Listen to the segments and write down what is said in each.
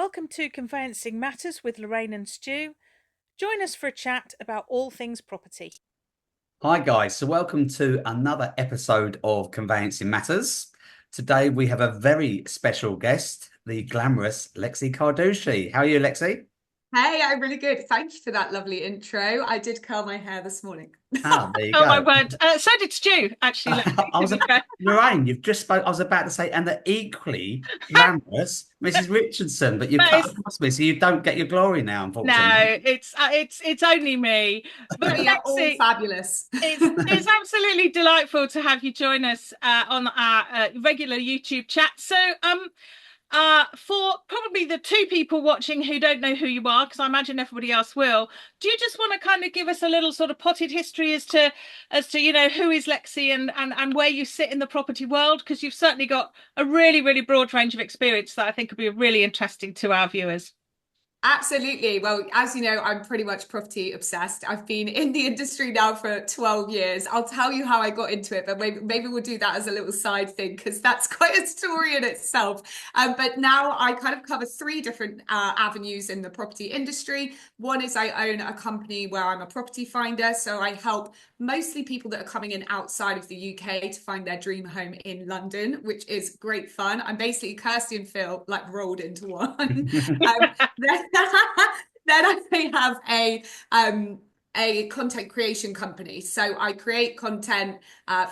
Welcome to Conveyancing Matters with Lorraine and Stu. Join us for a chat about all things property. Hi, guys. So, welcome to another episode of Conveyancing Matters. Today, we have a very special guest, the glamorous Lexie Carducci. How are you, Lexie? Hey, I'm really good. Thank you for that lovely intro. I did curl my hair this morning. Ah, there you Oh my go. word. So did Stu, actually. I was Lorraine, you've just spoke. I was about to say, and the equally glamorous Mrs. Richardson, but you That cut is, across me, so you don't get your glory now, unfortunately. no, it's only me. But We are all Lexi, fabulous. it's absolutely delightful to have you join us on our regular YouTube chat. For probably the two people watching who don't know who you are, because I imagine everybody else will, do you just want to kind of give us a little sort of potted history as to who is Lexie and where you sit in the property world? Because you've certainly got a really, really broad range of experience that I think will be really interesting to our viewers. Absolutely. Well, as you know, I'm pretty much property obsessed. I've been in the industry now for 12 years. I'll tell you how I got into it, but maybe we'll do that as a little side thing because that's quite a story in itself. But now I kind of cover three different avenues in the property industry. One is I own a company where I'm a property finder. So I help mostly people that are coming in outside of the UK to find their dream home in London, which is great fun. I'm basically Kirsty and Phil like rolled into one. Then, then I have a content creation company. So I create content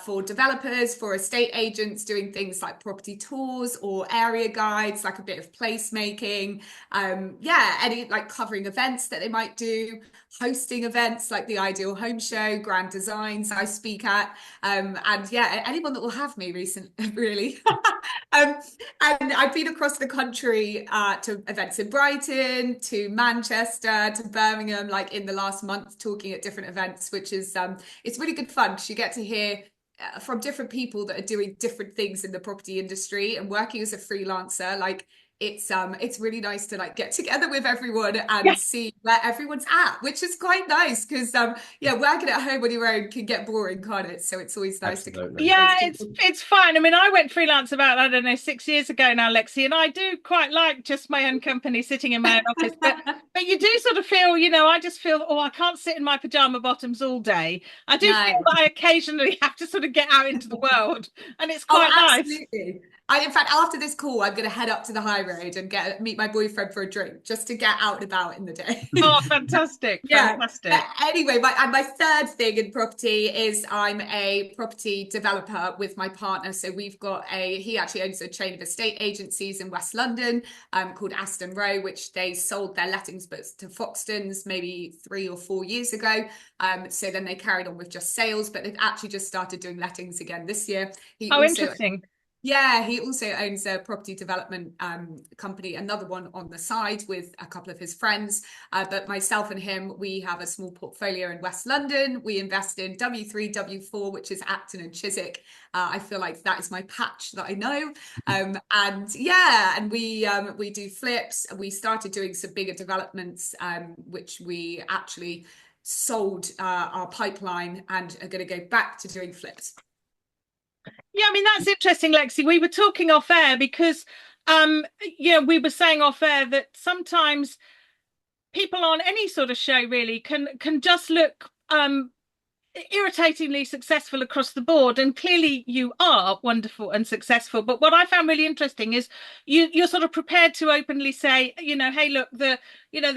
for developers, for estate agents, doing things like property tours or area guides, like a bit of placemaking. Any like covering events that they might do, hosting events like the Ideal Home Show, Grand Designs I speak at. And yeah, anyone that will have me recently, really. And I've been across the country to events in Brighton, to Manchester, to Birmingham, like in the last month, talking at different events, which is it's really good fun because you get to hear from different people that are doing different things in the property industry and working as a freelancer. Like it's really nice to like get together with everyone and see where everyone's at, which is quite nice because working at home on your own can get boring, can't it? So it's always nice to come Absolutely. with those Yeah, people. it's fine. I mean, I went freelance about, I don't know, 6 years ago now, Lexi, and I do quite like just my own company, sitting in my own office. But you do sort of feel, I just feel, oh, I can't sit in my pajama bottoms all day. I do feel No. that I occasionally have to sort of get out into the world, and it's Oh, quite nice. absolutely. In fact, after this call, I'm going to head up to the high road and meet my boyfriend for a drink just to get out and about in the day. Oh, fantastic, Yeah. But fantastic. anyway, my third thing in property is I'm a property developer with my partner. So he actually owns a chain of estate agencies in West London called Aston Row, which they sold their lettings books to Foxtons maybe 3 or 4 years ago. So then they carried on with just sales, but they've actually just started doing lettings again this year. He Oh, also interesting. Yeah, he also owns a property development company, another one on the side with a couple of his friends. But myself and him, we have a small portfolio in West London. We invest in W3, W4, which is Acton and Chiswick. I feel like that is my patch that I know. And we do flips. We started doing some bigger developments, which we actually sold our pipeline and are going to go back to doing flips. Yeah, I mean, that's interesting, Lexi. We were talking off air because, we were saying off air that sometimes people on any sort of show really can just look irritatingly successful across the board, and clearly you are wonderful and successful. But what I found really interesting is you're sort of prepared to openly say, hey, look, the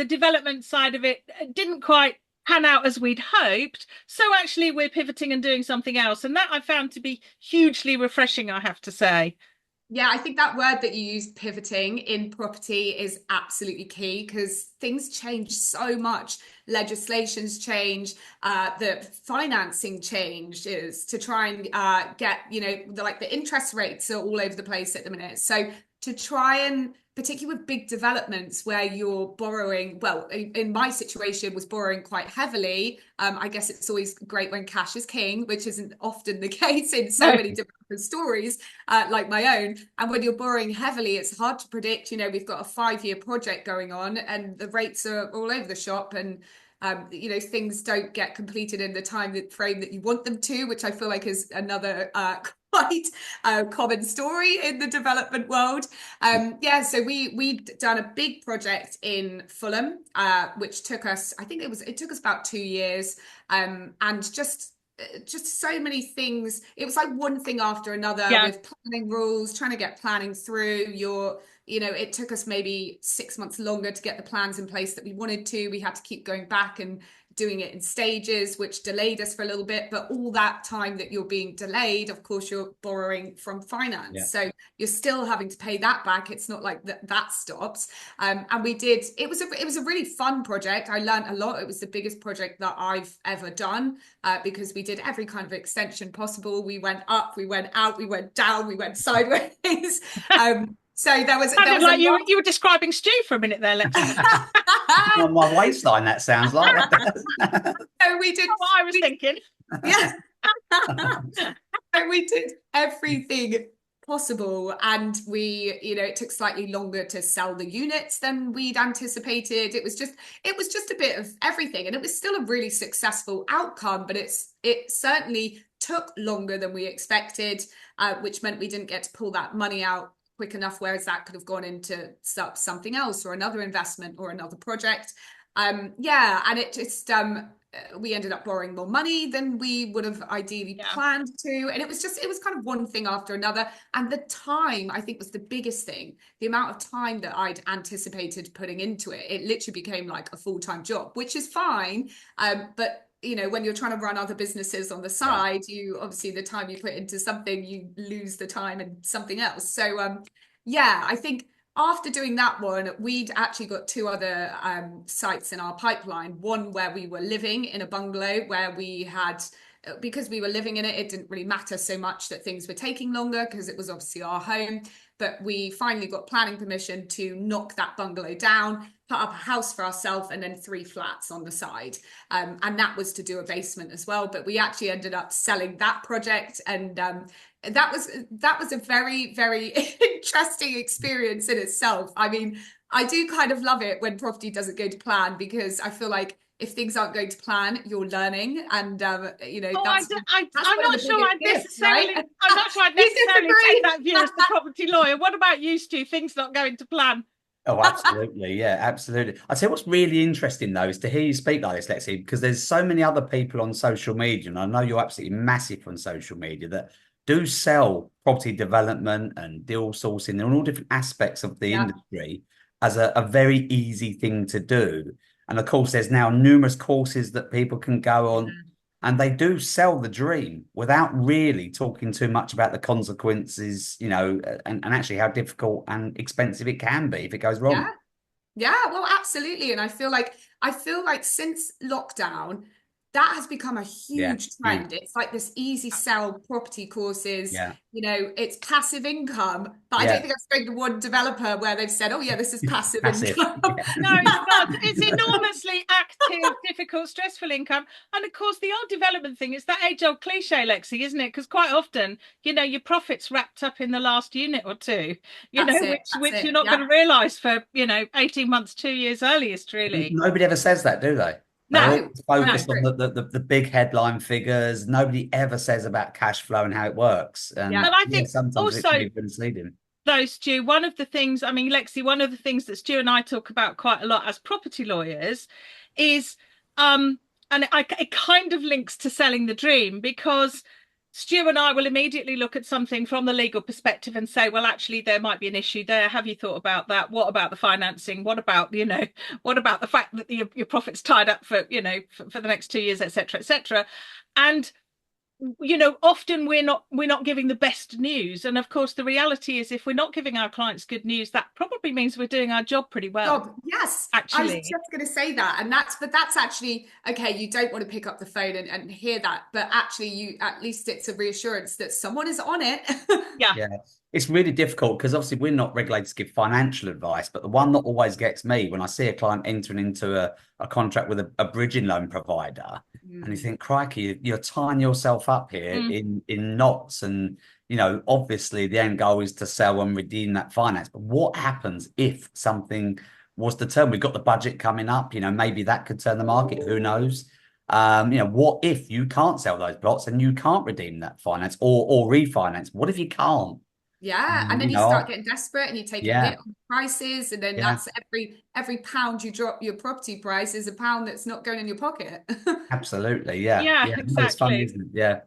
development side of it didn't quite pan out as we'd hoped, so actually we're pivoting and doing something else, and that I found to be hugely refreshing, I have to say. Yeah, I think that word that you used, pivoting in property, is absolutely key because things change so much. Legislations change, the financing changes to try and get, the interest rates are all over the place at the minute. So to try and, particularly with big developments where you're borrowing, well, in my situation was borrowing quite heavily. I guess it's always great when cash is king, which isn't often the case in so many different stories like my own. And when you're borrowing heavily, it's hard to predict. We've got a 5-year project going on and the rates are all over the shop, and things don't get completed in the time frame that you want them to, which I feel like is another quite a common story in the development world. Yeah, so we'd done a big project in Fulham, which took us, I think it took us about 2 years, and just so many things. It was like one thing after another with planning rules, trying to get planning through it took us maybe 6 months longer to get the plans in place that we wanted to. We had to keep going back and doing it in stages, which delayed us for a little bit. But all that time that you're being delayed, of course, you're borrowing from finance. Yeah. So you're still having to pay that back. It's not like that stops. And it was a really fun project. I learned a lot. It was the biggest project that I've ever done because we did every kind of extension possible. We went up, we went out, we went down, we went sideways. So there was like you were describing Stu for a minute there, Lexie. On my waistline, that sounds like. So we did what I was thinking. Yeah. So we did everything possible, and it took slightly longer to sell the units than we'd anticipated. It was just a bit of everything, and it was still a really successful outcome, but it certainly took longer than we expected, which meant we didn't get to pull that money out quick enough, whereas that could have gone into something else or another investment or another project. And it just we ended up borrowing more money than we would have ideally planned to, and it was kind of one thing after another. And the time, I think, was the biggest thing. The amount of time that I'd anticipated putting into it literally became like a full-time job, which is fine, but when you're trying to run other businesses on the side, you obviously, the time you put into something, you lose the time in something else. So I think after doing that one, we'd actually got 2 other sites in our pipeline. One where we were living in a bungalow where we had, because we were living in it, it didn't really matter so much that things were taking longer because it was obviously our home. But we finally got planning permission to knock that bungalow down, put up a house for ourselves, and then 3 flats on the side. And that was to do a basement as well. But we actually ended up selling that project. And that was a very, very interesting experience in itself. I mean, I do kind of love it when property doesn't go to plan, because I feel like if things aren't going to plan, you're learning, and I'm not sure I'd necessarily take that view as the property lawyer. What about you, Stu? Things not going to plan? Oh, absolutely. Yeah, absolutely. I tell you what's really interesting, though, is to hear you speak like this, Lexie, because there's so many other people on social media, and I know you're absolutely massive on social media, that do sell property development and deal sourcing and all different aspects of the industry as a very easy thing to do. And of course, there's now numerous courses that people can go on, and they do sell the dream without really talking too much about the consequences, and actually how difficult and expensive it can be if it goes wrong. Yeah, well, absolutely. And I feel like since lockdown, that has become a huge trend. It's like this easy sell property courses. It's passive income, but I don't think I've spoken to one developer where they've said, "Oh yeah, this is passive income." No, it's not. It's enormously active, difficult, stressful income. And of course, the old development thing is that age-old cliche, Lexie, isn't it? Because quite often, your profits wrapped up in the last unit or two, which you're not going to realise for 18 months, 2 years earliest, really. Nobody ever says that, do they? No, focused on the big headline figures. Nobody ever says about cash flow and how it works. And I think sometimes also, it can be misleading. Though, Stu, one of the things, Lexie, one of the things that Stu and I talk about quite a lot as property lawyers is, and it kind of links to selling the dream, because Stu and I will immediately look at something from the legal perspective and say, well, actually, there might be an issue there. Have you thought about that? What about the financing? What about, what about the fact that your profit's tied up for the next 2 years, et cetera, and often we're not giving the best news. And of course, the reality is, if we're not giving our clients good news, that probably means we're doing our job pretty well. Yes, actually. I was just going to say that. And that's actually, okay, you don't want to pick up the phone and hear that, but actually at least it's a reassurance that someone is on it. Yeah. It's really difficult because obviously we're not regulated to give financial advice, but the one that always gets me when I see a client entering into a contract with a bridging loan provider, and you think, crikey, you're tying yourself up here in knots, and obviously the end goal is to sell and redeem that finance. But what happens if something was to turn? We've got the budget coming up, maybe that could turn the market, who knows? What if you can't sell those plots and you can't redeem that finance or refinance? What if you can't? Yeah, and then You you start know, getting desperate and you take a yeah, hit on prices, and then yeah, that's every pound you drop your property price is a pound that's not going in your pocket. absolutely, yeah, Yeah, yeah. No, it's funny, exactly. isn't it? Yeah.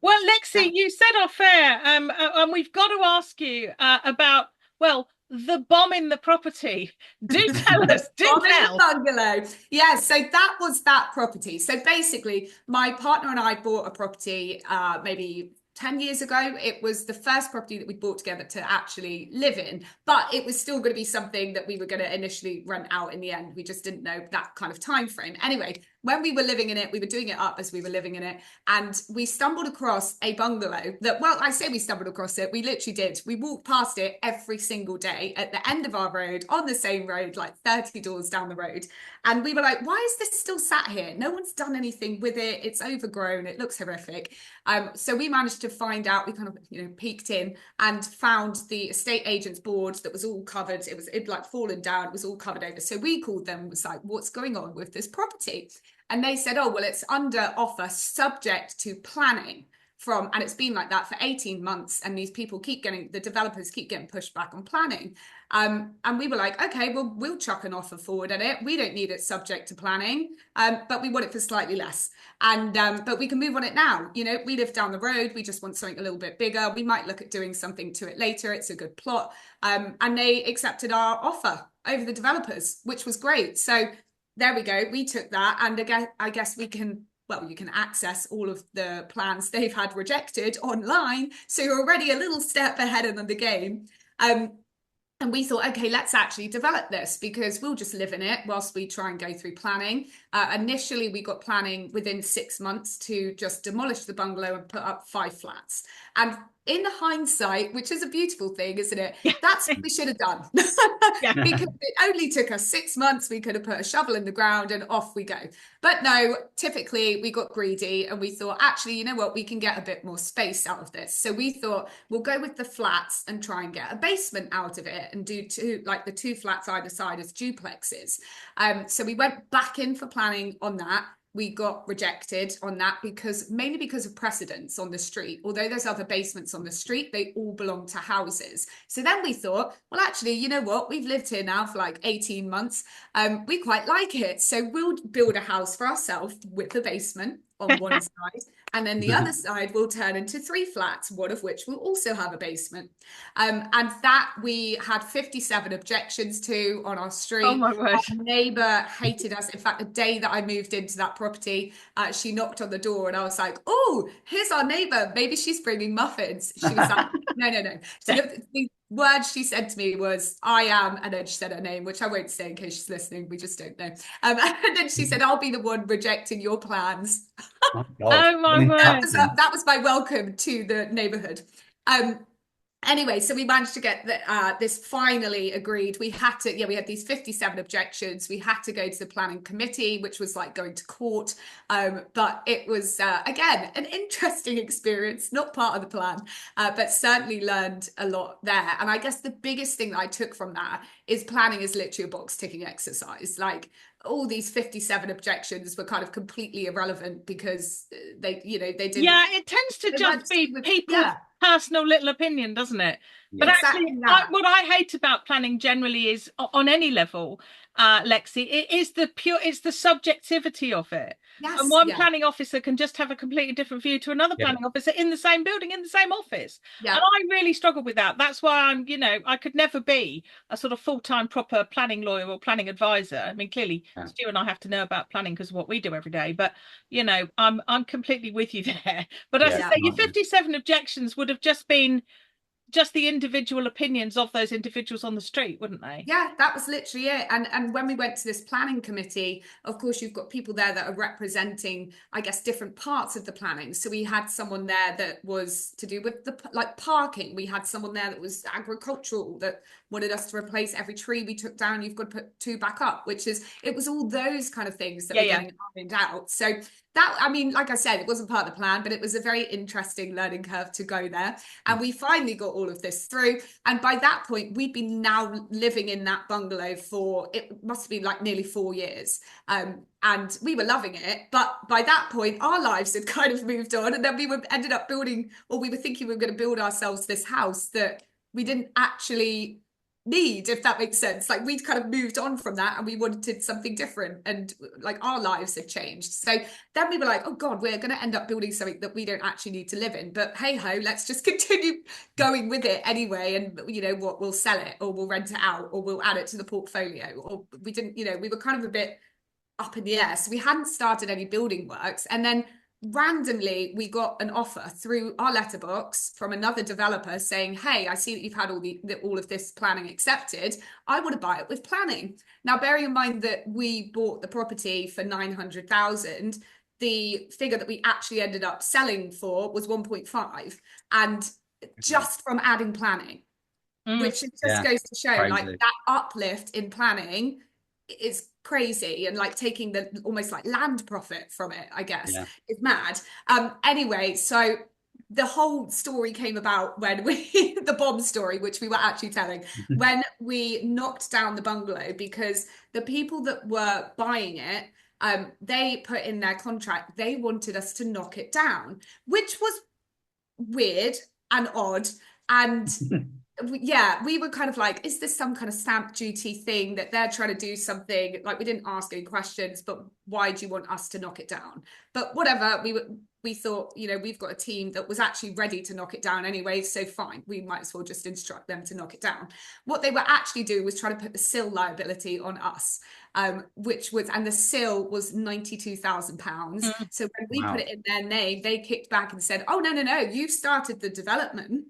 Well, Lexie, you said off air, and we've got to ask you about, well, the bomb in the property. Do tell us, do Bomb in the tell. bungalow. Yeah, so that was that property. So basically, my partner and I bought a property maybe 10 years ago. It was the first property that we bought together to actually live in, but it was still going to be something that we were going to initially rent out in the end. We just didn't know that kind of time frame. Anyway, when we were living in it, we were doing it up as we were living in it, and we stumbled across a bungalow that, well, I say we stumbled across it, we literally did. We walked past it every single day at the end of our road, on the same road, like 30 doors down the road. And we were like, why is this still sat here? No one's done anything with it. It's overgrown. It looks horrific. So we managed to find out, we kind of, peeked in and found the estate agent's board that was all covered. It'd like fallen down. It was all covered over. So we called them and was like, what's going on with this property? And they said, oh, well, it's under offer subject to planning and it's been like that for 18 months. And these people the developers keep getting pushed back on planning. And we were like, okay, well, we'll chuck an offer forward at it. We don't need it subject to planning, but we want it for slightly less. But we can move on it now. We live down the road. We just want something a little bit bigger. We might look at doing something to it later. It's a good plot. And they accepted our offer over the developers, which was great. So there we go. We took that, and again, I guess you can access all of the plans they've had rejected online. So you're already a little step ahead of the game. And we thought, okay, let's actually develop this because we'll just live in it whilst we try and go through planning. Initially, we got planning within 6 months to just demolish the bungalow and put up 5 flats. And in hindsight, which is a beautiful thing, isn't it? Yeah. That's what we should have done. Yeah. Because it only took us 6 months. We could have put a shovel in the ground and off we go. But no, typically we got greedy and we thought, actually, you know what? We can get a bit more space out of this. So we thought we'll go with the flats and try and get a basement out of it and do the 2 flats either side as duplexes. So we went back in for planning on that. We got rejected on that mainly because of precedence on the street. Although there's other basements on the street, they all belong to houses. So then we thought, well, actually, you know what? We've lived here now for like 18 months. We quite like it. So we'll build a house for ourselves with the basement on one side. And then the other side will turn into 3 flats, one of which will also have a basement. And that we had 57 objections to on our street. Oh my word. Our neighbour hated us. In fact, the day that I moved into that property, she knocked on the door and I was like, oh, here's our neighbour. Maybe she's bringing muffins. She was like, no. So the word she said to me was, I am, and then she said her name, which I won't say in case she's listening. We just don't know. And then she said, I'll be the one rejecting your plans. Oh my word. That was my welcome to the neighborhood. Anyway, so we managed to get this finally agreed. We had these 57 objections. We had to go to the planning committee, which was like going to court. But it was, again, an interesting experience, not part of the plan, but certainly learned a lot there. And I guess the biggest thing that I took from that is planning is literally a box ticking exercise. Like, all these 57 objections were kind of completely irrelevant because they didn't. Yeah, it tends to just be people's personal little opinion, doesn't it? But actually, what I hate about planning generally is on any level, Lexie, it's the subjectivity of it. Yes, and one planning officer can just have a completely different view to another planning officer in the same building, in the same office. And I really struggle with that. That's why I could never be a sort of full-time proper planning lawyer or planning advisor. I mean, clearly Stu and I have to know about planning because of what we do every day, but I'm completely with you there. But as I say, your 57 objections would have just been the individual opinions of those individuals on the street, wouldn't they? Yeah, that was literally it. And when we went to this planning committee, of course, you've got people there that are representing, I guess, different parts of the planning. So we had someone there that was to do with the parking. We had someone there that was agricultural, that wanted us to replace every tree we took down. You've got to put 2 back up, it was all those kind of things that were getting ironed out. So that, I mean, like I said, it wasn't part of the plan, but it was a very interesting learning curve to go there. And we finally got all of this through. And by that point, we'd been now living in that bungalow for, it must have been like nearly 4 years. And we were loving it. But by that point, our lives had kind of moved on. And then we ended up building, or we were thinking we were going to build ourselves this house that we didn't actually need, if that makes sense. Like, we'd kind of moved on from that and we wanted something different, and like our lives had changed. So then we were like, oh God, we're going to end up building something that we don't actually need to live in, but hey ho, let's just continue going with it anyway. And you know what, we'll sell it, or we'll rent it out, or we'll add it to the portfolio. Or we didn't, you know, we were kind of a bit up in the air, so we hadn't started any building works. And then randomly we got an offer through our letterbox from another developer saying, hey, I see that you've had all of this planning accepted. I want to buy it with planning. Now, bearing in mind that we bought the property for 900,000, the figure that we actually ended up selling for was 1.5, and just from adding planning, which just goes to show like that uplift in planning is crazy. And like taking the almost like land profit from it, I guess, is mad. Anyway, so the whole story came about when we the bomb story, which we were actually telling, when we knocked down the bungalow, because the people that were buying it, they put in their contract they wanted us to knock it down, which was weird and odd. And yeah, we were kind of like, is this some kind of stamp duty thing that they're trying to do something? Like, we didn't ask any questions, but why do you want us to knock it down? But whatever, we thought, you know, we've got a team that was actually ready to knock it down anyway, so fine, we might as well just instruct them to knock it down. What they were actually doing was trying to put the SIL liability on us, which was, and the SIL was £92,000. So when we put it in their name, they kicked back and said, oh, no, you've started the development,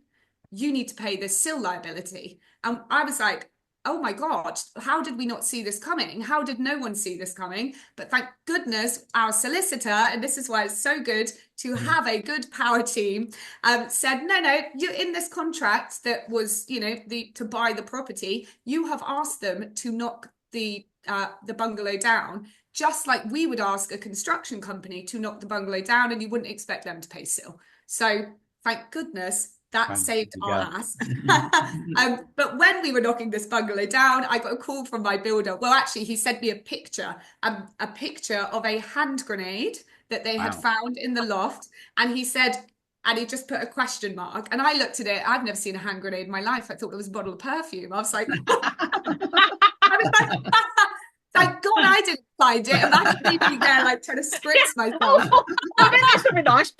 you need to pay this SIL liability. And I was like, oh my God, how did we not see this coming? How did no one see this coming? But thank goodness our solicitor, and this is why it's so good to have a good power team, said, no, you're in this contract that was, you know, to buy the property, you have asked them to knock the bungalow down, just like we would ask a construction company to knock the bungalow down, and you wouldn't expect them to pay SIL. So thank goodness that saved our ass. But when we were knocking this bungalow down, I got a call from my builder. Well, actually, he sent me a picture of a hand grenade that they had found in the loft. And he said, and he just put a question mark. And I looked at it. I've never seen a hand grenade in my life. I thought it was a bottle of perfume. I was like, thank God I didn't find it. Imagine me being there, like, trying to spritz myself. I think that's really nice.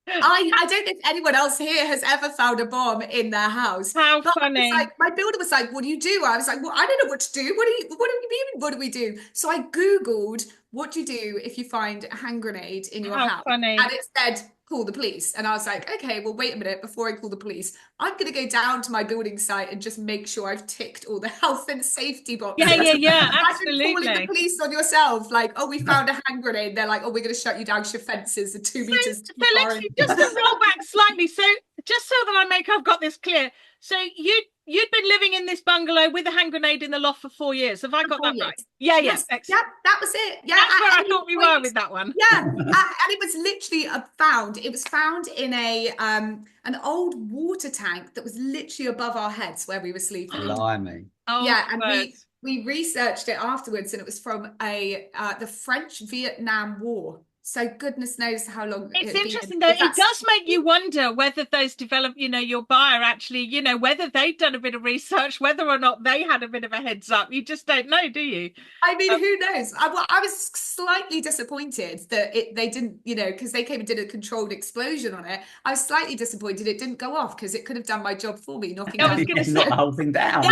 I don't know if anyone else here has ever found a bomb in their house. How funny. Like, my builder was like, what do you do? I was like, well, I don't know what to do. What do you mean? What do we do? So I Googled, what do you do if you find a hand grenade in your house? Funny. And it said, call the police. And I was like, okay, well, wait a minute before I call the police. I'm going to go down to my building site and just make sure I've ticked all the health and safety boxes. Yeah, absolutely. Calling the police on yourself, like, oh, we found a hand grenade. They're like, oh, we're going to shut you down. Your fences are 2 meters too far. Lexie, just to roll back slightly, so just so that I've got this clear. So you'd been living in this bungalow with a hand grenade in the loft for 4 years. Have I got that right? Yeah. Yeah, that was it. Yeah, that's where I thought we were with that one. Yeah, and it was literally found. It was found in an old water tank that was literally above our heads where we were sleeping. Blimey. Oh, yeah, and we researched it afterwards, and it was from the French-Vietnam War. So goodness knows how long. It's interesting though. It does make you wonder whether those your buyer actually, whether they've done a bit of research, whether or not they had a bit of a heads up. You just don't know, do you? I mean, who knows? I was slightly disappointed that they didn't, because they came and did a controlled explosion on it. I was slightly disappointed it didn't go off, because it could have done my job for me, knocking down. Not the whole thing down.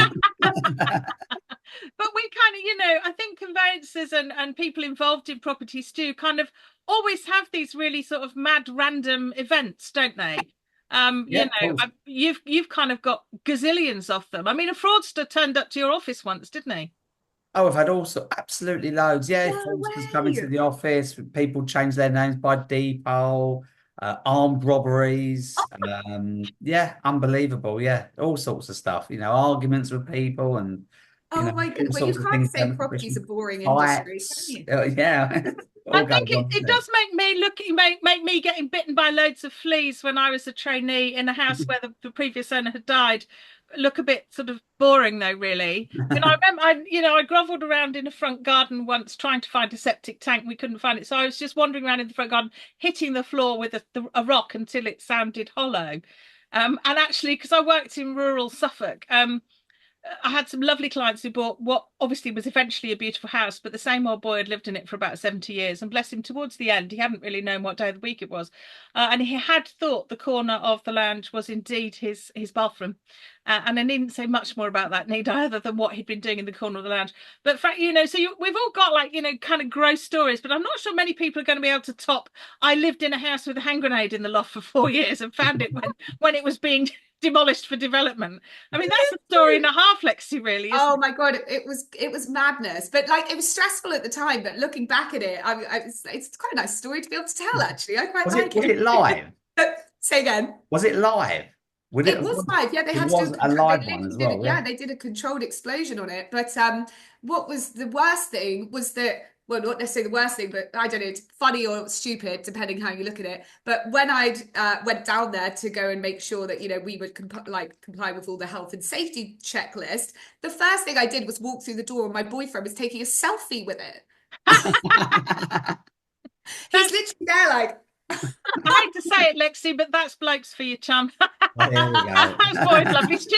But we kind of, I think conveyancers and people involved in properties do kind of always have these really sort of mad random events, don't they? You've kind of got gazillions of them. I mean, a fraudster turned up to your office once, didn't he? Oh, I've had also absolutely loads. Yeah, fraudsters coming to the office, people change their names by default, armed robberies. Unbelievable. Yeah, all sorts of stuff. Arguments with people and Oh my all God. Well, you sorts of can't things say going on, property's a boring industry, can fights. you? Yeah, I all goes think on, it doesn't it? does make me make me getting bitten by loads of fleas when I was a trainee in a house where the previous owner had died look a bit sort of boring though, really. I mean, I remember I grovelled around in a front garden once trying to find a septic tank. We couldn't find it. So I was just wandering around in the front garden, hitting the floor with a rock until it sounded hollow. And actually, because I worked in rural Suffolk, I had some lovely clients who bought what obviously was eventually a beautiful house, but the same old boy had lived in it for about 70 years. And bless him, towards the end, he hadn't really known what day of the week it was. And he had thought the corner of the lounge was indeed his bathroom. And I needn't say much more about that, need I, other than what he'd been doing in the corner of the lounge. But, we've all got kind of gross stories, but I'm not sure many people are going to be able to top. I lived in a house with a hand grenade in the loft for 4 years and found it when it was being demolished for development. I mean, that's a story and a half, Lexie, really, isn't Oh it? my God, it was madness. But like it was stressful at the time, but looking back at it, it's quite a nice story to be able to tell, actually. I quite like Was it. it live? Say again. Was it live? Would It was live, yeah. They It had to do a was a they live one literally as did it, well, yeah. yeah. They did a controlled explosion on it. But what was the worst thing was that, well, not necessarily the worst thing, but I don't know, it's funny or stupid depending how you look at it. But when I went down there to go and make sure that we would comply with all the health and safety checklist, the first thing I did was walk through the door, and my boyfriend was taking a selfie with it. He's That's, literally there, like. I hate to say it, Lexie, but that's blokes for your chum. Well, here we go. That's boys lovely. Stu,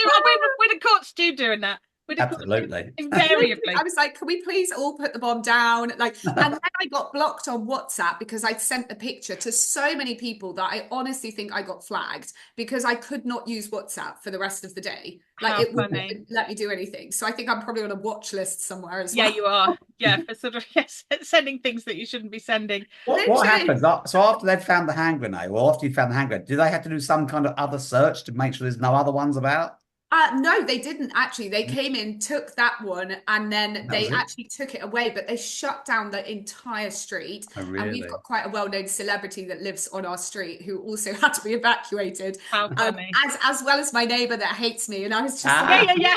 we'd have caught Stu doing that. We'd have caught Stu Absolutely. invariably. I was like, can we please all put the bomb down? Like, and then I got blocked on WhatsApp because I'd sent a picture to so many people that I honestly think I got flagged because I could not use WhatsApp for the rest of the day. Like, How it funny. wouldn't let me do anything. So I think I'm probably on a watch list somewhere as Yeah, well. you are. Yeah, for sort of yes, sending things that you shouldn't be sending. What Literally. happens? So after they'd found the hand grenade, or after you found the hand grenade, do they have to do some kind of other search to make sure there's no other ones about? No, they didn't actually. They came in, took that one, and then That they was it. actually took it away, but they shut down the entire street. Oh, And we've really? got quite a well-known celebrity that lives on our street who also had to be evacuated, How funny. as well as my neighbor that hates me. And I was just Yeah, like, yeah, yeah.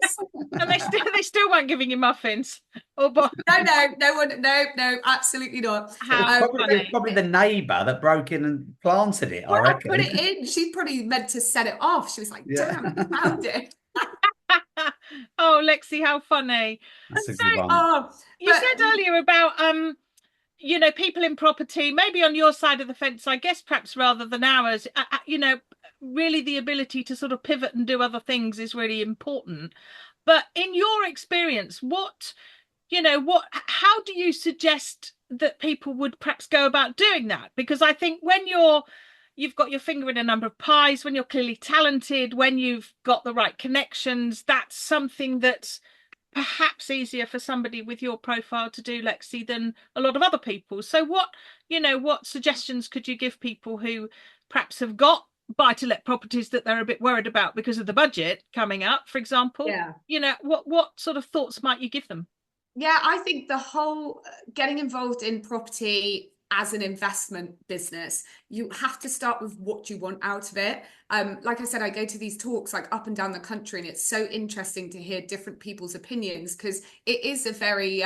nice. And they still weren't giving you muffins. Oh boy, No one, no, absolutely not. how It was funny. probably the neighbour that broke in and planted it, I Well, I put reckon. it in. She probably meant to set it off. She was like, Yeah. damn, I found it. Oh, Lexie, how funny. That's a So good one. Oh, you but said earlier about people in property, maybe on your side of the fence, I guess perhaps rather than ours, really the ability to sort of pivot and do other things is really important. But in your experience, how do you suggest that people would perhaps go about doing that? Because I think when you've got your finger in a number of pies, when you're clearly talented, when you've got the right connections, that's something that's perhaps easier for somebody with your profile to do, Lexie, than a lot of other people. So what suggestions could you give people who perhaps have got buy-to-let properties that they're a bit worried about because of the budget coming up, for example? yeah. What sort of thoughts might you give them? Yeah, I think the whole getting involved in property as an investment business, you have to start with what you want out of it. Like I said, I go to these talks like up and down the country, and it's so interesting to hear different people's opinions because it is a very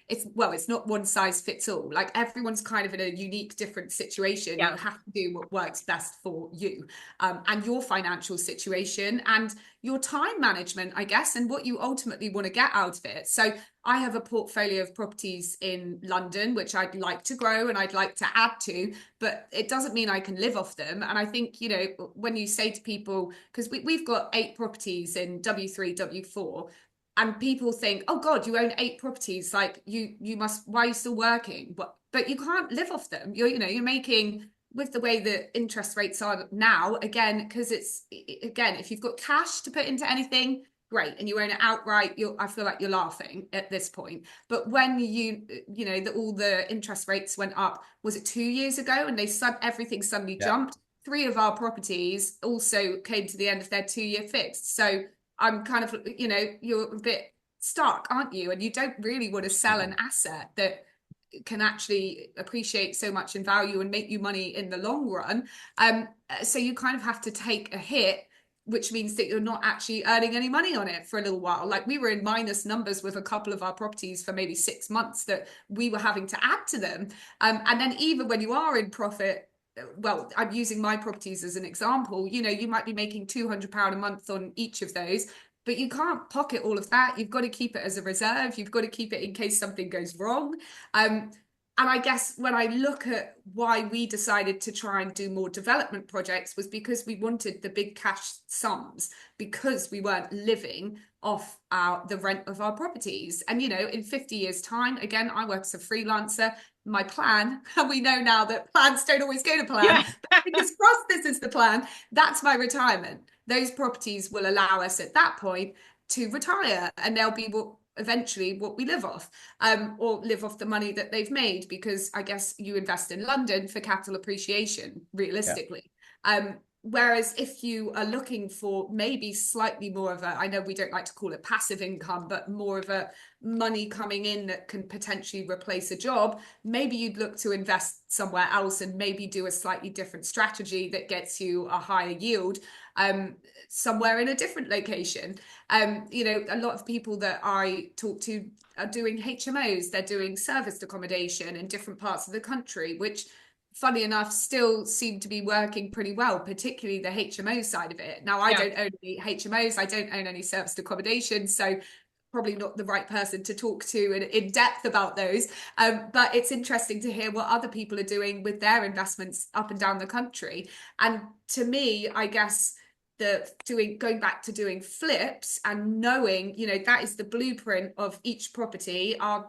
it's not one size fits all. Like everyone's kind of in a unique, different situation. Yeah. You have to do what works best for you, and your financial situation and your time management, I guess, and what you ultimately want to get out of it. So I have a portfolio of properties in London, which I'd like to grow and I'd like to add to, but it doesn't mean I can live off them. And I think, when you say to people, because we've got 8 properties in W3, W4, and people think, oh God, you own 8 properties. Like you must, why are you still working? But you can't live off them. You're making, with the way the interest rates are now, again, because if you've got cash to put into anything, great, and you own it outright, I feel like you're laughing at this point. But when all the interest rates went up, was it 2 years ago, and everything suddenly jumped? 3 of our properties also came to the end of their 2-year fixed. So I'm kind of, you're a bit stuck, aren't you? And you don't really want to sell an asset that can actually appreciate so much in value and make you money in the long run. So you kind of have to take a hit which means that you're not actually earning any money on it for a little while. Like we were in minus numbers with a couple of our properties for maybe 6 months that we were having to add to them. And then even when you are in profit, well, I'm using my properties as an example, you know, you might be making £200 a month on each of those, but you can't pocket all of that. You've got to keep it as a reserve. You've got to keep it in case something goes wrong. And I guess when I look at why we decided to try and do more development projects was because we wanted the big cash sums, because we weren't living off the rent of our properties. And, you know, in 50 years' time, again, I work as a freelancer. My plan, and we know now that plans don't always go to plan, but fingers crossed this is the plan, that's my retirement. Those properties will allow us at that point to retire, and they'll be eventually what we live off, or live off the money that they've made, because I guess you invest in London for capital appreciation, realistically. Whereas if you are looking for maybe slightly more of a, I know we don't like to call it passive income, but more of a money coming in that can potentially replace a job, maybe you'd look to invest somewhere else and maybe do a slightly different strategy that gets you a higher yield somewhere in a different location. You know, a lot of people that I talk to are doing HMOs, they're doing serviced accommodation in different parts of the country, which funny enough, still seem to be working pretty well, particularly the HMO side of it. Now, I don't own any HMOs, I don't own any serviced accommodation, so probably not the right person to talk to in depth about those. But it's interesting to hear what other people are doing with their investments up and down the country. And to me, I guess going back to doing flips and knowing, you know, that is the blueprint of each property. Our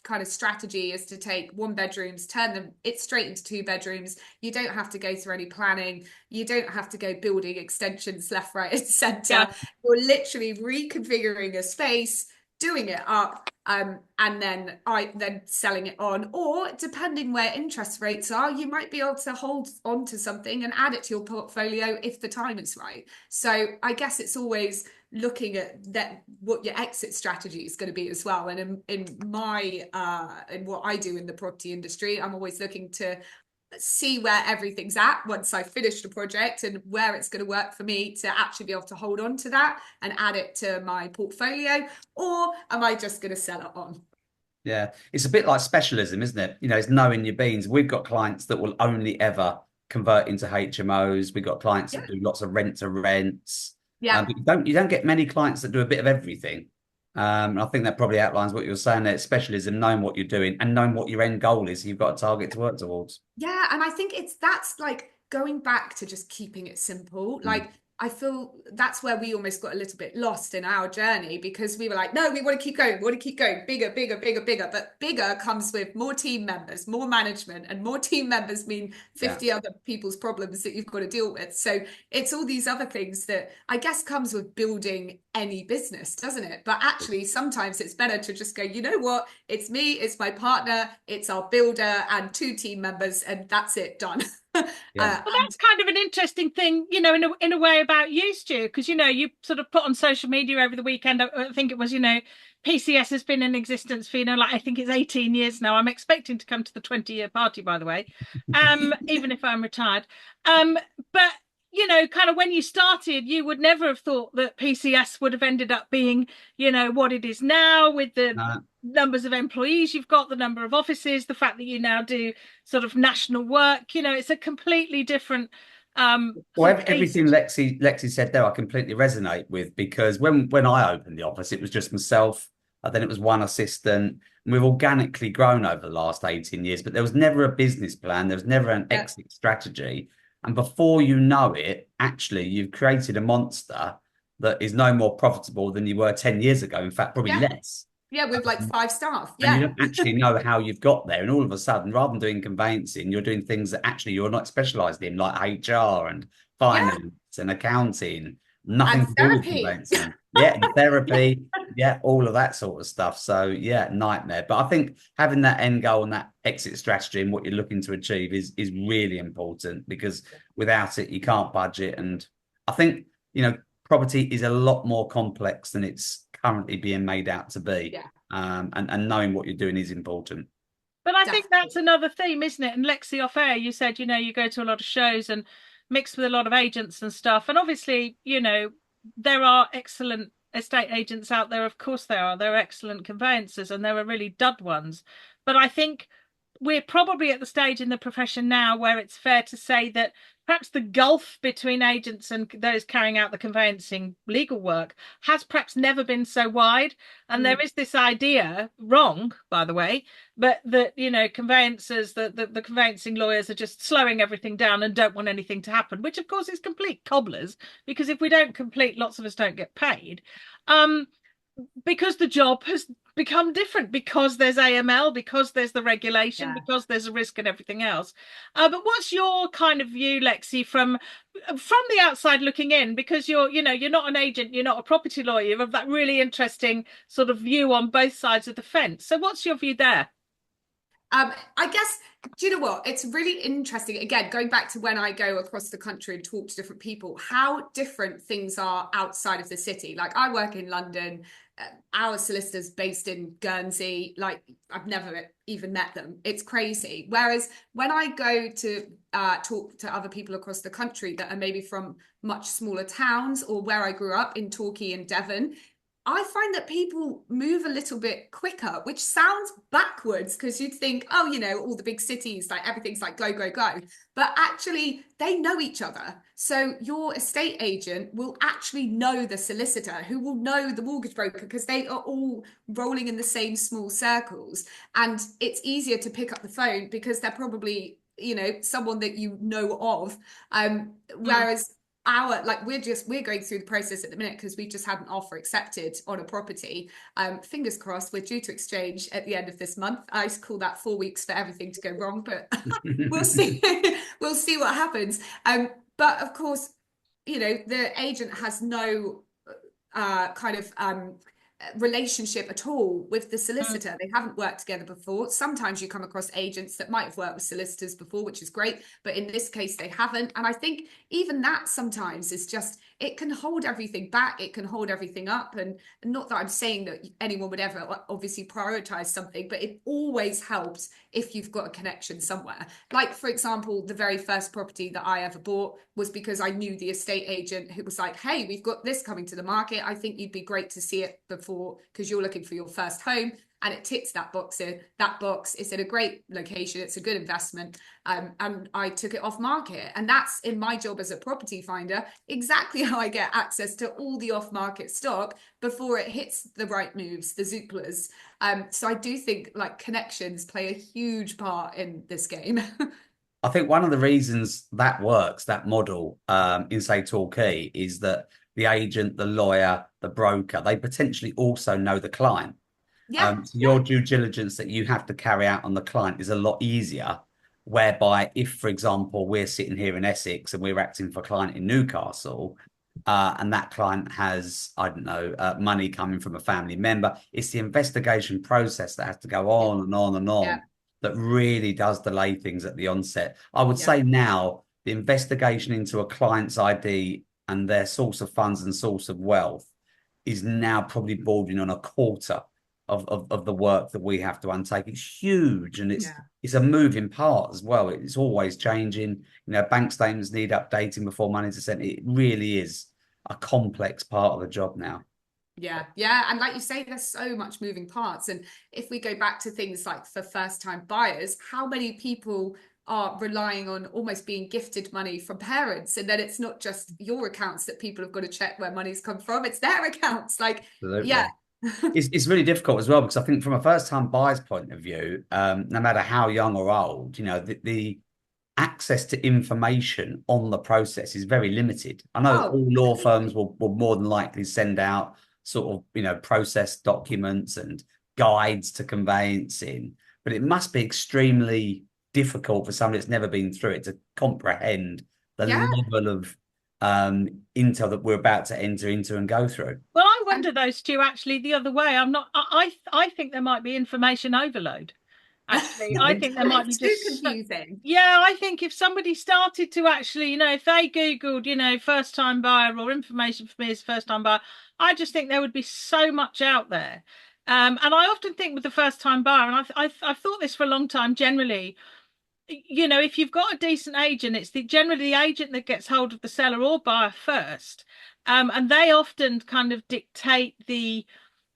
kind of strategy is to take 1 bedrooms, turn them straight into 2 bedrooms. You don't have to go through any planning. You don't have to go building extensions left, right, and center. You're literally reconfiguring a space, doing it up, and then selling it on. Or depending where interest rates are, you might be able to hold on to something and add it to your portfolio if the time is right. So I guess it's always looking at that, what your exit strategy is going to be as well. And in what I do in the property industry, I'm always looking to see where everything's at once I finish the project and where it's going to work for me to actually be able to hold on to that and add it to my portfolio, or am I just going to sell it on? Yeah, it's a bit like specialism, isn't it? You know, it's knowing your beans. We've got clients that will only ever convert into HMOs. We've got clients that do lots of rent to rents. But you don't get many clients that do a bit of everything. I think that probably outlines what you're saying there. Specialism, knowing what you're doing and knowing what your end goal is. You've got a target to work towards. Yeah, and I think that's like going back to just keeping it simple. Like I feel that's where we almost got a little bit lost in our journey, because we were like, no, we want to keep going, bigger, bigger, bigger, bigger. But bigger comes with more team members, more management, and more team members mean 50 other people's problems that you've got to deal with. So it's all these other things that I guess comes with building any business, doesn't it? But actually, sometimes it's better to just go, you know what? It's me, it's my partner, it's our builder and 2 team members, and that's it, done. Well, that's kind of an interesting thing, you know, in a way about you, Stu, because, you know, you sort of put on social media over the weekend, I think it was, you know, PCS has been in existence for, you know, like I think it's 18 years now. I'm expecting to come to the 20-year party, by the way, even if I'm retired. But, you know, kind of when you started, you would never have thought that PCS would have ended up being, you know, what it is now, with the numbers of employees you've got, the number of offices, the fact that you now do sort of national work. You know, it's a completely different everything Lexie said there I completely resonate with, because when I opened the office, it was just myself, and then it was 1 assistant, and we've organically grown over the last 18 years, but there was never a business plan, there was never an exit strategy. And before you know it, actually, you've created a monster that is no more profitable than you were 10 years ago. In fact, probably less. Yeah, with like 5 staff. And you don't actually know how you've got there. And all of a sudden, rather than doing conveyancing, you're doing things that actually you're not specialised in, like HR and finance and accounting. Nothing and to do with conveyancing. And therapy. All of that sort of stuff. So, nightmare. But I think having that end goal and that exit strategy and what you're looking to achieve is really important, because without it, you can't budget. And I think, you know, property is a lot more complex than it's currently being made out to be. And knowing what you're doing is important. But I think that's another theme, isn't it? And Lexie, off air, you said, you know, you go to a lot of shows, and mixed with a lot of agents and stuff. And obviously, you know, there are excellent estate agents out there. Of course there are. There are excellent conveyancers and there are really dud ones. But I think we're probably at the stage in the profession now where it's fair to say that perhaps the gulf between agents and those carrying out the conveyancing legal work has perhaps never been so wide. And there is this idea, wrong, by the way, but that, you know, conveyancers, the conveyancing lawyers are just slowing everything down and don't want anything to happen, which of course is complete cobblers, because if we don't complete, lots of us don't get paid. Because the job has become different, because there's AML, because there's the regulation, because there's a risk and everything else. But what's your kind of view, Lexie, from the outside looking in? Because you're not an agent, you're not a property lawyer, you have that really interesting sort of view on both sides of the fence. So what's your view there? I guess, do you know what? It's really interesting. Again, going back to when I go across the country and talk to different people, how different things are outside of the city. Like, I work in London. Our solicitor's based in Guernsey. Like, I've never even met them. It's crazy. Whereas when I go to talk to other people across the country that are maybe from much smaller towns, or where I grew up in Torquay and Devon, I find that people move a little bit quicker, which sounds backwards, because you'd think, oh, you know, all the big cities, like everything's like go, go, go. But actually, they know each other. So your estate agent will actually know the solicitor, who will know the mortgage broker, because they are all rolling in the same small circles. And it's easier to pick up the phone because they're probably, you know, someone that you know of. Whereas we're going through the process at the minute because we just had an offer accepted on a property. Fingers crossed, we're due to exchange at the end of this month. I call that 4 weeks for everything to go wrong, but we'll see. We'll see what happens. But of course, you know, the agent has no kind of relationship at all with the solicitor. They haven't worked together before. Sometimes you come across agents that might have worked with solicitors before, which is great, but in this case they haven't. And I think even that sometimes is just, it can hold everything back, it can hold everything up. And not that I'm saying that anyone would ever obviously prioritize something, but it always helps if you've got a connection somewhere. Like, for example, the very first property that I ever bought was because I knew the estate agent, who was like, hey, we've got this coming to the market, I think you'd be great to see it before, because you're looking for your first home. And it ticks that box. It's in a great location, it's a good investment, and I took it off market. And that's, in my job as a property finder, exactly how I get access to all the off market stock before it hits the right moves, the Zooplas. So I do think like connections play a huge part in this game. I think one of the reasons that works, that model, in say Torquay, is that the agent, the lawyer, the broker, they potentially also know the client. So your due diligence that you have to carry out on the client is a lot easier, whereby if, for example, we're sitting here in Essex and we're acting for a client in Newcastle, and that client has, I don't know, money coming from a family member, it's the investigation process that has to go on and on and on that really does delay things at the onset. I would say now the investigation into a client's ID and their source of funds and source of wealth is now probably bordering on a quarter of the work that we have to undertake. It's huge, and it's a moving part as well. It's always changing. You know, bank statements need updating before money's sent. It really is a complex part of the job now. Yeah. And like you say, there's so much moving parts. And if we go back to things like for first-time buyers, how many people are relying on almost being gifted money from parents, and then it's not just your accounts that people have got to check where money's come from, it's their accounts. Like, absolutely. It's really difficult as well, because I think from a first-time buyer's point of view, no matter how young or old, you know, the access to information on the process is very limited. I know all law firms will more than likely send out sort of, you know, process documents and guides to conveyancing, but it must be extremely difficult for somebody that's never been through it to comprehend the level of intel that we're about to enter into and go through. Well, I wonder though, Stu, actually the other way. I think there might be information overload. Actually, I think there might be just confusing. I think if somebody started to actually, you know, if they Googled, you know, first time buyer or information for me as first time buyer, I just think there would be so much out there. And I often think with the first time buyer, and I've thought this for a long time generally, you know, if you've got a decent agent, it's generally the agent that gets hold of the seller or buyer first. And they often kind of dictate the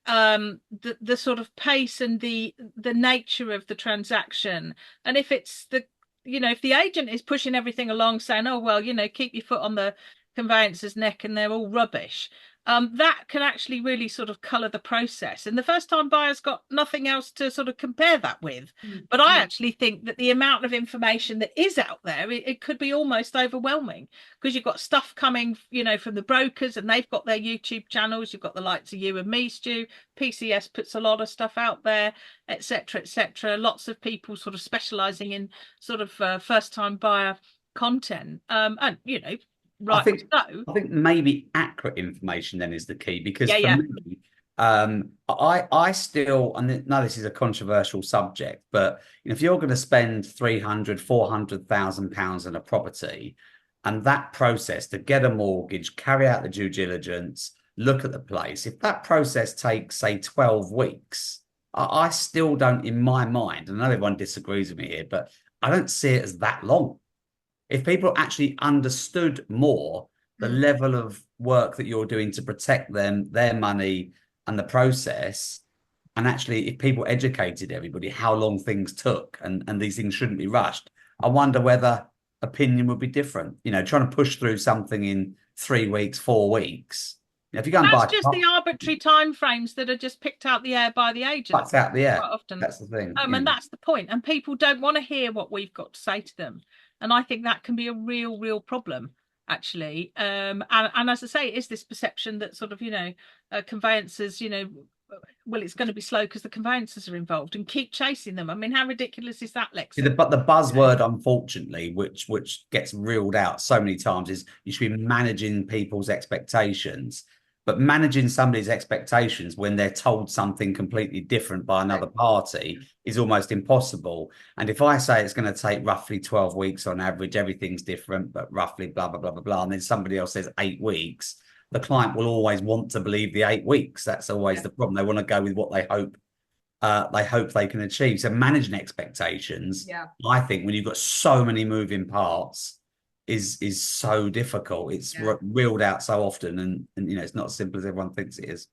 sort of pace and the nature of the transaction. And if it's if the agent is pushing everything along saying, oh well, keep your foot on the conveyancer's neck and they're all rubbish, that can actually really sort of colour the process. And the first time buyer's got nothing else to sort of compare that with. But I actually think that the amount of information that is out there, it could be almost overwhelming, because you've got stuff coming, from the brokers, and they've got their YouTube channels. You've got the likes of you and me, Stu. PCS puts a lot of stuff out there, etc., etc. Lots of people sort of specialising in sort of first time buyer content. And right. I think maybe accurate information then is the key, because yeah. me, I still, and no, this is a controversial subject, but if you're going to spend 300, 400,000 pounds on a property, and that process to get a mortgage, carry out the due diligence, look at the place, if that process takes, say, 12 weeks, I still don't, in my mind, and I know everyone disagrees with me here, but I don't see it as that long. If people actually understood more the level of work that you're doing to protect them, their money, and the process, and actually if people educated everybody how long things took and these things shouldn't be rushed, I wonder whether opinion would be different. Trying to push through something in 3 weeks, 4 weeks. If you go and buy, that's just the arbitrary time frames that are just picked out the air by the agent. That's out the air. Quite often. That's the thing. And that's the point. And people don't want to hear what we've got to say to them. And I think that can be a real problem, actually. And as I say, it is this perception that sort of, conveyancers, well, it's going to be slow because the conveyancers are involved, and keep chasing them. I mean, how ridiculous is that, Lexie? But the buzzword, unfortunately, which gets reeled out so many times, is you should be managing people's expectations. But managing somebody's expectations when they're told something completely different by another party is almost impossible. And if I say it's going to take roughly 12 weeks on average, everything's different, but roughly blah, blah, blah, blah, blah, and then somebody else says 8 weeks, the client will always want to believe the 8 weeks. That's always the problem. They want to go with what they hope they can achieve. So managing expectations, I think, when you've got so many moving parts, is so difficult. It's reeled out so often, and it's not as simple as everyone thinks it is.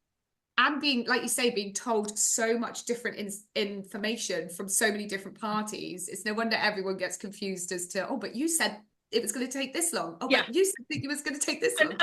And being, like you say, being told so much different information from so many different parties, it's no wonder everyone gets confused as to, oh, but you said it was going to take this long. Oh, but you said that it was going to take this long.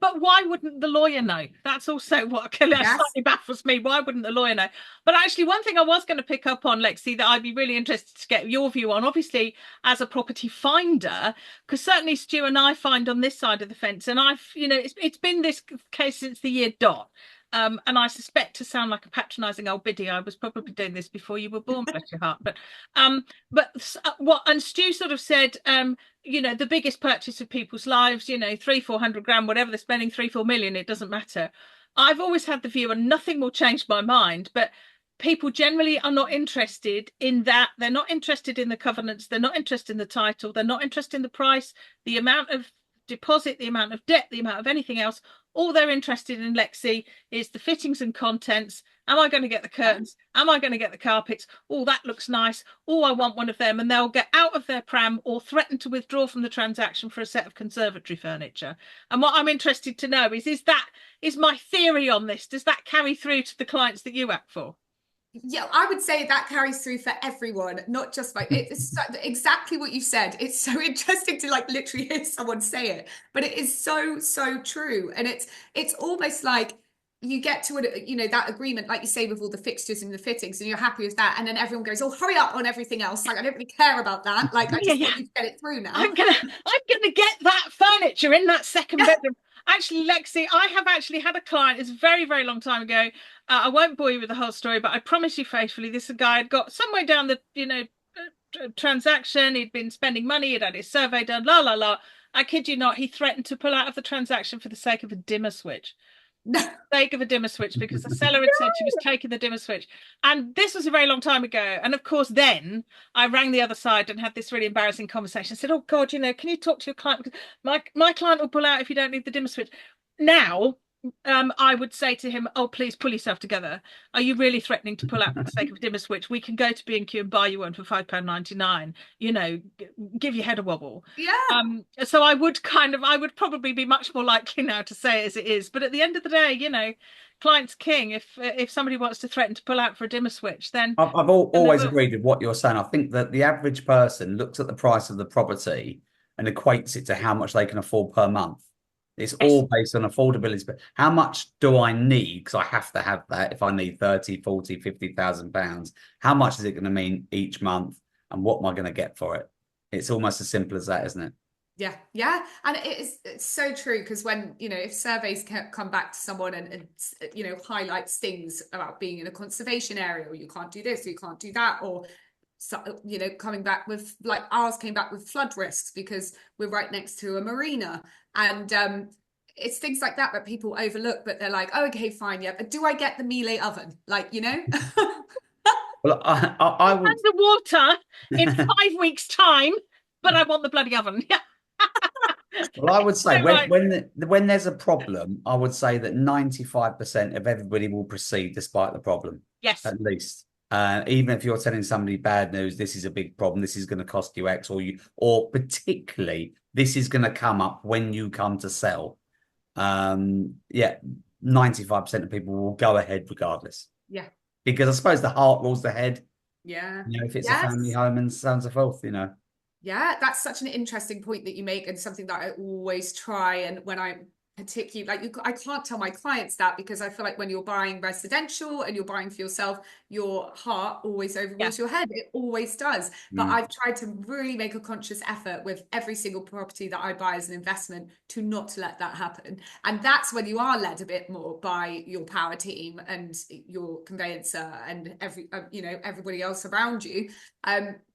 But why wouldn't the lawyer know? That's also what slightly baffles me. Why wouldn't the lawyer know? But actually, one thing I was going to pick up on, Lexie, that I'd be really interested to get your view on, obviously, as a property finder, because certainly Stu and I find on this side of the fence, and it's been this case since the year dot. And I suspect, to sound like a patronising old biddy, I was probably doing this before you were born, bless your heart. But and Stu sort of said, the biggest purchase of people's lives, 300-400 grand, whatever they're spending, 3-4 million, it doesn't matter. I've always had the view, and nothing will change my mind, but people generally are not interested in that. They're not interested in the covenants. They're not interested in the title. They're not interested in the price, the amount of deposit, the amount of debt, the amount of anything else. All they're interested in, Lexie, is the fittings and contents. Am I going to get the curtains? Am I going to get the carpets? Oh, that looks nice. Oh, I want one of them. And they'll get out of their pram or threaten to withdraw from the transaction for a set of conservatory furniture. And what I'm interested to know is my theory on this, does that carry through to the clients that you act for? Yeah, I would say that carries through for everyone, not just it's exactly what you said. It's so interesting to literally hear someone say it, but it is so true. And it's almost like you get to that agreement, like you say, with all the fixtures and the fittings, and you're happy with that, and then everyone goes, oh, hurry up on everything else. I don't really care about that. I just want you to get it through now. I'm gonna get that furniture in that second bedroom. Actually, Lexie, I have actually had a client, it's a very, very long time ago. I won't bore you with the whole story, but I promise you faithfully, this guy had got somewhere down the, transaction. He'd been spending money. He'd had his survey done, la, la, la. I kid you not, he threatened to pull out of the transaction for the sake of a dimmer switch. Sake of a dimmer switch, because the seller had said she was taking the dimmer switch. And this was a very long time ago. And of course, then I rang the other side and had this really embarrassing conversation. I said, oh God, can you talk to your client? Because my client will pull out if you don't need the dimmer switch. Now, I would say to him, "Oh, please pull yourself together. Are you really threatening to pull out for the sake of a dimmer switch? We can go to B&Q and buy you one for £5.99. You know, give your head a wobble." Yeah. So I would probably be much more likely now to say it as it is. But at the end of the day, you know, client's king. If somebody wants to threaten to pull out for a dimmer switch, then I've always agreed with what you're saying. I think that the average person looks at the price of the property and equates it to how much they can afford per month. It's all based on affordability. But how much do I need? Because I have to have that if I need 30, 40, 50,000 pounds. How much is it going to mean each month? And what am I going to get for it? It's almost as simple as that, isn't it? Yeah, yeah. And it's so true, because when, you know, if surveys come back to someone and you know, highlights things about being in a conservation area, or you can't do this, or you can't do that, or so, you know, coming back with, like ours came back with flood risks because we're right next to a marina, and it's things like that that people overlook, but they're like, oh, okay, fine, yeah, but do I get the Miele oven? Like, you know. Well, I would underwater in 5 weeks' time, but I want the bloody oven. Yeah. Well, I would say So right. when there's a problem, I would say that 95% of everybody will proceed despite the problem. Yes. At least. Even if you're telling somebody bad news, this is a big problem, this is going to cost you X, or particularly this is going to come up when you come to sell. Yeah, 95% of people will go ahead regardless. Yeah. Because I suppose the heart rules the head. Yeah. You know, if it's Yes. a family home and so on and so forth, you know. Yeah, that's such an interesting point that you make, and something that I always try. And when I'm particularly like, I can't tell my clients that, because I feel like when you're buying residential and you're buying for yourself, your heart always overrules your head. It always does. But I've tried to really make a conscious effort with every single property that I buy as an investment to not let that happen. And that's when you are led a bit more by your power team and your conveyancer and you know, everybody else around you.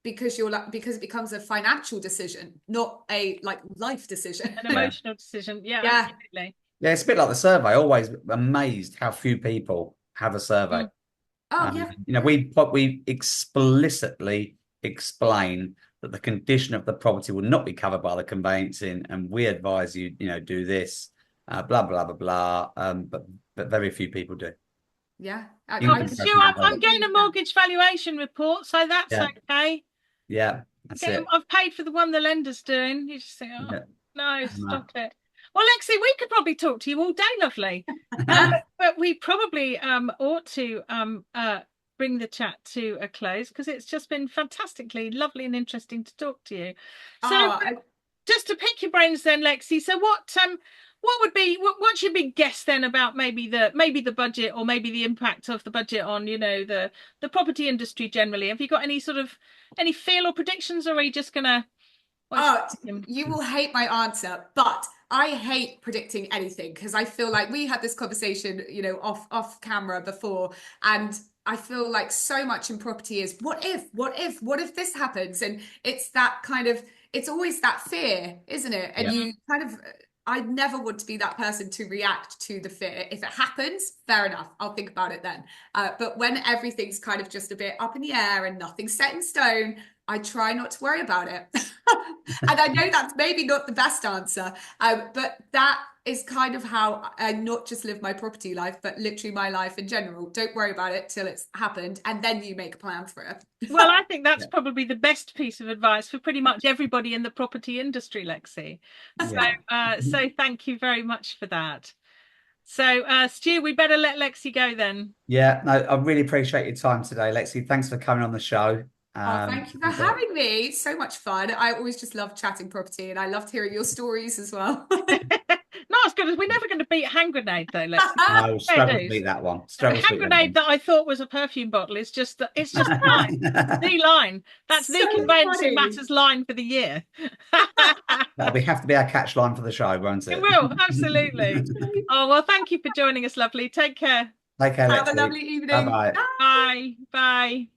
Because it becomes a financial decision, not a like life decision. An emotional decision. Yeah, Yeah. absolutely. Yeah, it's a bit like the survey. Always amazed how few people have a survey. Oh, yeah. You know, we explicitly explain that the condition of the property will not be covered by the conveyancing, and we advise you, you know, do this, blah blah blah blah. But very few people do. Yeah. Stu, I'm getting a mortgage valuation report, so that's okay. Yeah, that's it. I've paid for the one the lender's doing. You just say, oh, no, stop it. Well, Lexie, we could probably talk to you all day, lovely. But we probably ought to bring the chat to a close, because it's just been fantastically lovely and interesting to talk to you. So just to pick your brains then, Lexie, so what's your big guess then about maybe the budget, or maybe the impact of the budget on, you know, the property industry generally? Have you got any feel or predictions, or are you just gonna you will hate my answer, but I hate predicting anything, because I feel like we had this conversation, you know, off camera before, and I feel like so much in property is what if this happens, and it's that kind of, it's always that fear, isn't it? And you kind of, I never want to be that person to react to the fear. If it happens, fair enough, I'll think about it then. But when everything's kind of just a bit up in the air and nothing's set in stone, I try not to worry about it. And I know that's maybe not the best answer, but that is kind of how I not just live my property life, but literally my life in general. Don't worry about it till it's happened, and then you make a plan for it. Well, I think that's probably the best piece of advice for pretty much everybody in the property industry, Lexie. So thank you very much for that. So Stu, we better let Lexie go then. Yeah, no, I really appreciate your time today, Lexie. Thanks for coming on the show. Thank you for having me. It's so much fun. I always just love chatting property, and I loved hearing your stories as well. Not as good as, we're never going to beat hand grenade though. No, struggle to beat that one. Hand grenade that I thought was a perfume bottle is just fine. The line. That's so the Conveyancing Matters line for the year. That'll have to be our catch line for the show, won't it? It will, absolutely. Oh, well, thank you for joining us, lovely. Take care. Take care. Have a lovely evening. Bye-bye. Bye. Bye.